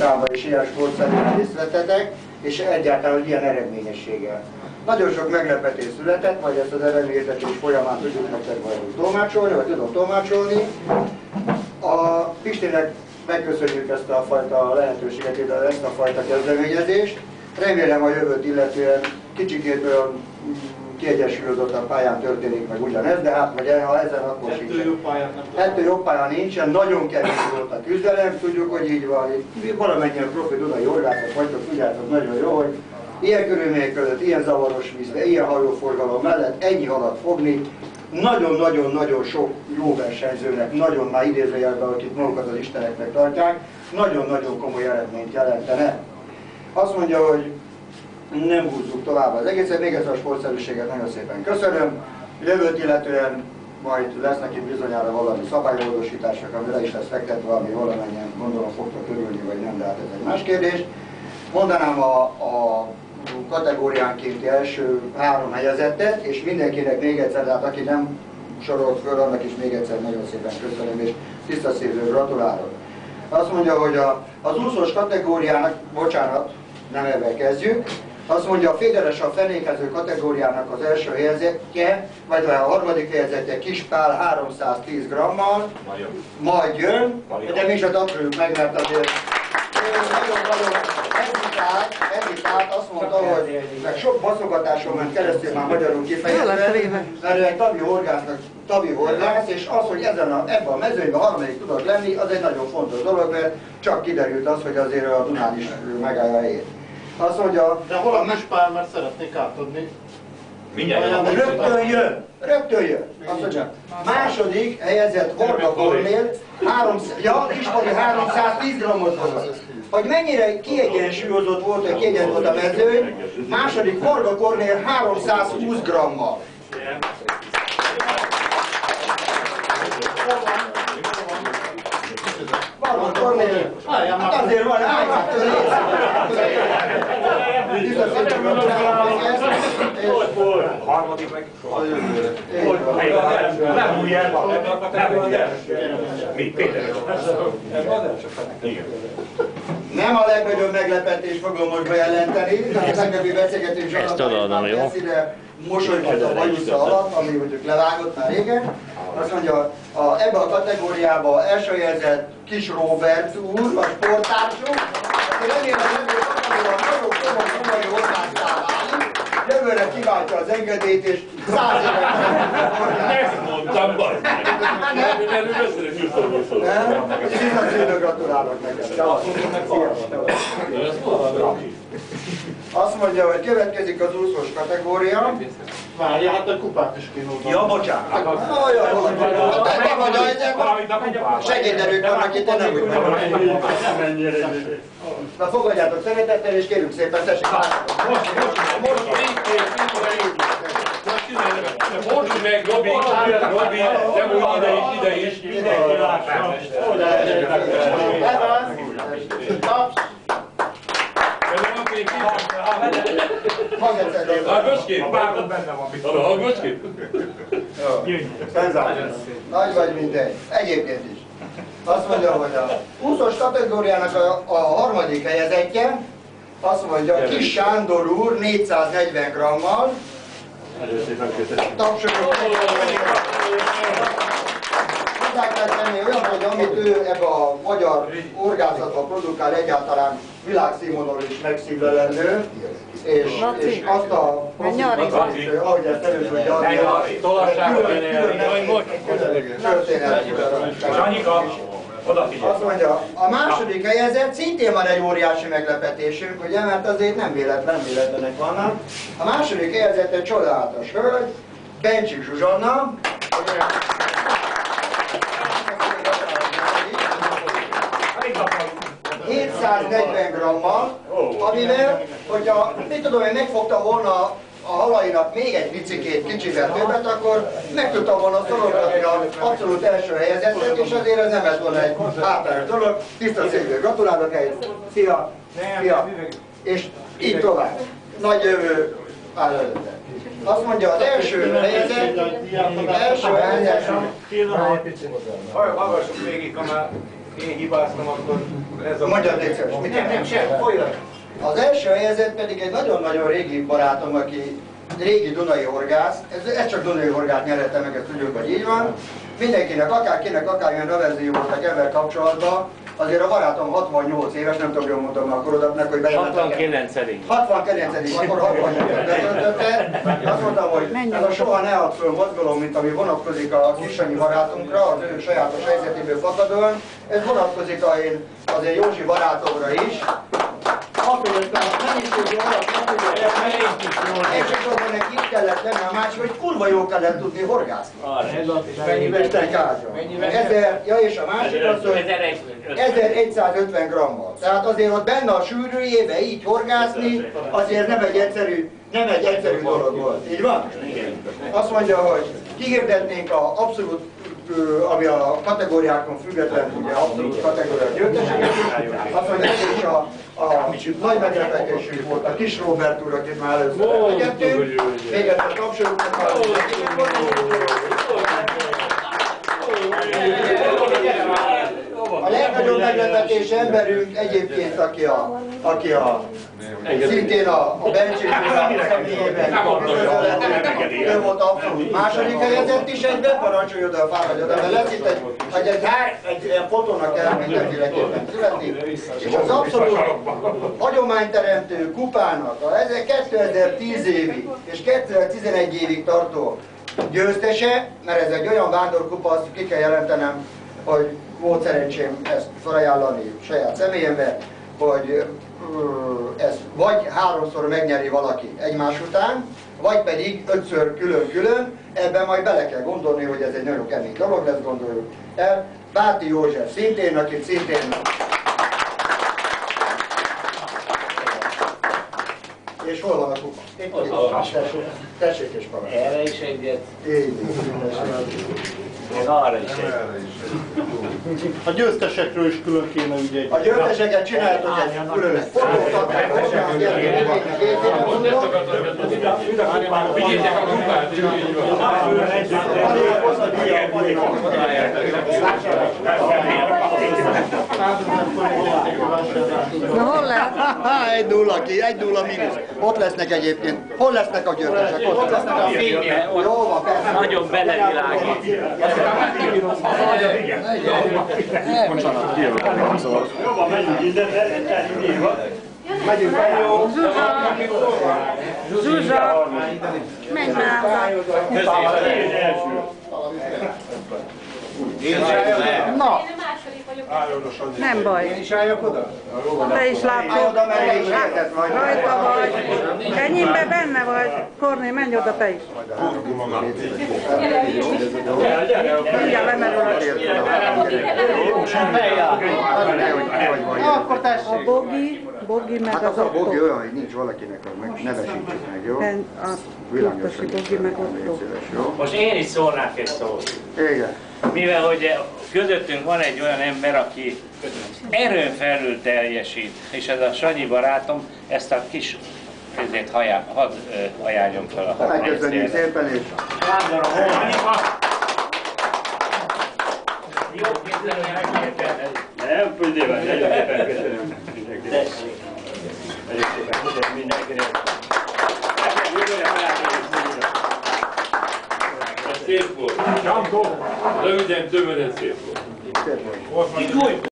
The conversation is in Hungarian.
számban és ilyen sportszerűen részt vettetek, és egyáltalán, hogy ilyen eredményességgel. Nagyon sok meglepetés született, majd ezt az eredményeztetés folyamán tudjuk nektek majd tolmácsolni, vagy tudom tolmácsolni. A Pistinek megköszönjük ezt a fajta lehetőséget, ezt a fajta kezdeményezést. Remélem a jövőt illetően kicsikét olyan kiegyensúlyozott a pályán történik meg ugyanez, de hát vagy ha ezen akkor sincsen. Ettől jobb pályán nincsen, nagyon kevés volt a küzdelem, tudjuk, hogy így van. Valamennyien profi Dunai horgászok vagytok, tudjátok nagyon jó, hogy ilyen körülmények között, ilyen zavaros vízbe, ilyen hajóforgalom mellett ennyi halat fogni, nagyon-nagyon-nagyon sok jó versenyzőnek, nagyon már idézőjelben, akik magukat az isteneknek tartják, nagyon-nagyon komoly eredményt jelentene. Azt mondja, hogy nem húzzuk tovább az egészet, még egyszer a sportszerűséget nagyon szépen köszönöm. Jövőt illetően majd lesznek itt bizonyára valami szabálymódosítások, amire is lesz fektetve, ami valamennyien gondolom fogtok örülni, vagy nem, de hát ez egy más kérdés. Mondanám a kategóriánkénti első 3 helyezettet, és mindenkinek még egyszer, hát aki nem sorolt föl, annak is még egyszer nagyon szépen köszönöm, és tiszta szívből gratulálok. Azt mondja, hogy az úszós kategóriának, bocsánat, nem ebben kezdjük, azt mondja, a féderesen fenékező kategóriának az első helyezettje, vagy a harmadik helyezettje Kispál 310 grammal, majd jön, de mi is tapsoljuk meg, mert azért nagyon-nagyon hesitált, azt mondta, hogy meg sok baszogatáson ment keresztül már magyarul kifejezve, mert ő egy tavi horgász, és az, hogy ebben a mezőnyben harmadik tudott lenni, az egy nagyon fontos dolog, mert csak kiderült az, hogy azért a Dunán is megállja a helyét. Azt mondja, de hol a Kispál, mert szeretnék átadni. Rögtön jön. Azt mondja, második helyezett Horga Kornél, Kispali 310 grammot hozott. Hogy mennyire kiegyensúlyozott volt, hogy kiegyensúlyozott a mezőny, második Horga Kornél 320 grammal. Van Kornél, hát azért van, harmadik meg nem új el, mit, Péter? Nem a legnagyobb meglepetés fogom most bejelenteni, a tegnapi beszélgetés alatt ide mosolygott a bajusza alatt, ami mondjuk levágott már régen. Azt mondja, ebbe a kategóriába első helyezett Kis Robert úr, a sporttársunk, aki remélem, hogy nagyon komoly horgásztá válik, jövőre kiváltja az engedélyt, és 100 évet ezt mondtam, baj! Erről beszélek vissza-vissza. Vissza gratulálok neked. Azt mondja, hogy következik az úszós kategória. Várja, hát a kupát is kínáltam. Ja, bocsánat. Te vagy a segéderők vannak itt, nem úgy meg. Na fogadjátok szeretettel, és kérjük szépen, tessék. Most meg, Robi, nem úgy ide is, mindenki lássa. Hallgassképp! Hallgassképp! Nagy vagy mindegy. Egyébként is. Azt mondja, hogy a úszós kategóriának a harmadik helyezettje, azt mondja, Kis Sándor úr 440 grammal. Tapsoljuk! Hozzá kell tenni olyan, hogy amit ő ebbe a magyar horgászatban produkál, egyáltalán világszínvonalon is megszívlelendő, és azt a profitot, ahogy ezt elő tudja adni, azt mondja, a második helyezett szintén van egy óriási meglepetésünk, ugye, mert azért nem véletlenek vannak. A második helyezett egy csodálatos hölgy, Bencsik Zsuzsanna, 740 grammal, amivel, hogyha mit tudom én, megfogta volna a halainak még egy picikét, kicsivel többet, akkor meg tudtam volna szorogatni az abszolút első helyezettet, és azért ez nem lett volna egy hátrányos dolog. Tiszta szívből gratulálok, szia, és így tovább. Nagy jövő áll előtte. Azt mondja, az első helyezet, Hallgassuk végig, ha már én hibáztam, akkor ez a... Mondjad, légy szíves, mit Nem, sem, folyat. Az első helyezett pedig egy nagyon-nagyon régi barátom, aki régi dunai horgász, ez csak dunai horgát nyerette meg, ezt tudjuk, hogy így van. Mindenkinek, akárkinek, akármilyen nevezői voltak ebben kapcsolatban, azért a barátom 68 éves, nem tudom, jól mondom a korodatnak, hogy bejelentettem. 69. 69. akkor 68 betöltötte. Azt mondtam, hogy ez a soha ne add föl mozgalom, mint ami vonatkozik a Kissanyi barátunkra, az ő sajátos helyzetéből fakadóan. Ez vonatkozik az én Józsi barátomra is. Akkor a mennyiségi alap nem tudja elmenni, elsősorban neki itt kellett lenni a másik, hogy kurva jó kellett tudni horgászni. Ja, és a másik az, hogy 1150 grammal. Tehát azért ott benne a sűrűjébe így horgászni, azért nem egy egyszerű dolog volt. Így van? Azt mondja, hogy kihirdetnénk a abszolút, ami a kategóriákon független, ugye abszolút kategóriák győzteseket. Azt mondja, és a nagy meglepetésünk volt a Kis Róbert úr, akit már először emlegettünk. Még egyszer tapsoljuk, a legnagyobb meglepetés emberünk egyébként, aki szintén a Bencsésben személyében ő volt abszolút második helyezett is egyben, parancsolj oda a fáradj oda, mert lesz itt egy fotónak kell mindenféleképpen születni, és az abszolút hagyományteremtő kupának a 2010 évig és 2011 évig tartó győztese, mert ez egy olyan vándorkupa, azt ki kell jelentenem, hogy volt szerencsém ezt felajánlani saját személyembe, hogy ezt vagy 3-szor megnyeri valaki egymás után, vagy pedig 5-ször külön-külön, ebben majd bele kell gondolni, hogy ez egy nagyon kemény dolog lesz, gondoljuk el. Báti József szintén, akit szintén... És hol van a kupa? Tessék és parancs. Erre is egyet. Én arra is egyet. A győztesekről is külön kéne ugye egy... A győzteseket csináltok egy külön fotókat, Vigyétek a kupát, így Na hol lehet? 1-0 mínusz. Ott lesznek egyébként. Hol lesznek a győztesek? Ott lesznek a fényben. Jó van, persze. Nagyon belevilágít. Bocsánat, kijövök. Szóval. Jobban megyünk innen, megyünk fel. Zsuzsa, menj már. Na, Nem baj. Én is álljak oda? Te is látod. Rajta vagy. Enyémbe benne vagy. Kornél, menj oda te is. Mindjárt lemerül a Akkor tessék. A Bogi meg hát az az a Bogi Otto. olyan, hogy nincs valakinek, meg nevesítsük meg, jó? A Kurtosi Bogi meg Otto. Jó? Most én is szólnák egy szót. Igen. Mivel hogy közöttünk van egy olyan ember, aki erőn felül teljesít, és ez a Sanyi barátom ezt a kis közét hadd ajánljon fel a Megköszönjük szépen, és... Jó képzelni megérted. Nem, Püldével, nagyon szépen köszönöm mindenkinek. Nagyon szépen köszönöm mindenkinek. Jövőre felálljunk. Ez szép volt. Röviden, tömören szép.